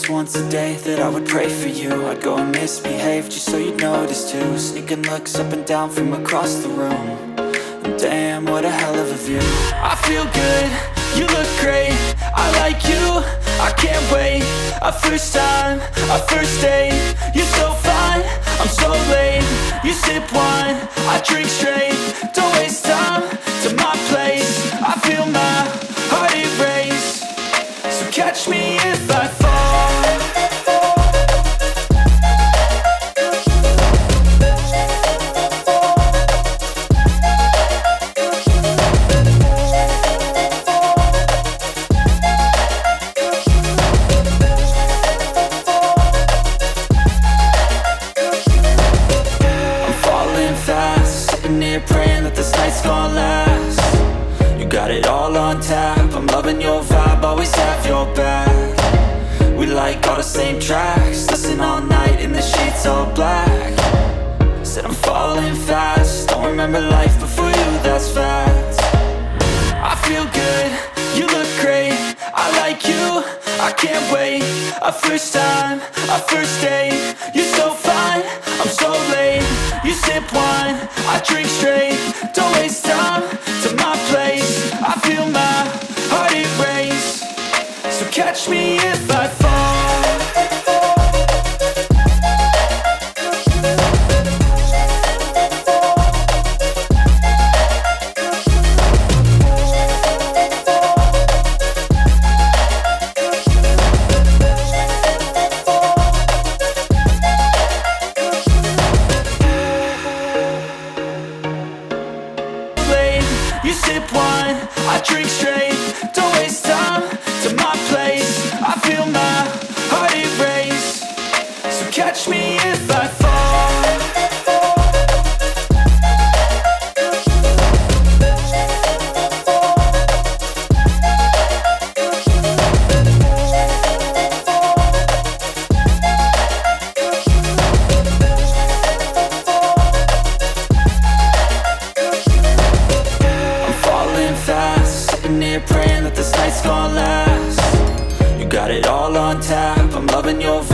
was once a day that I would pray for you. I'd go and misbehave just so you'd notice too. Sneaking looks up and down from across the room. And damn, what a hell of a view. I feel good, you look great, I like you, I can't wait. A first time, a first date, you're so fine, I'm so late. You sip wine, I drink straight. Don't waste time to my place. I feel my heart erase. So catch me if I fall. Praying that this night's gonna last. You got it all on tap, I'm loving your vibe, always have your back. We like all the same tracks, listen all night in the sheets all black. Said I'm falling fast, don't remember life before you, that's fact. I feel good, you look great, I like you, I can't wait. A first time, a first date, you're so fine, I'm so late. You sip wine, I drink straight. Don't waste time to my place. I feel my heart erase. So catch me if I fall. You sip wine, I drink straight. Don't waste time to my place. I feel my heart erase. So catch me if I fall. Praying that this night's gonna last. You got it all on tap, I'm loving your vibe.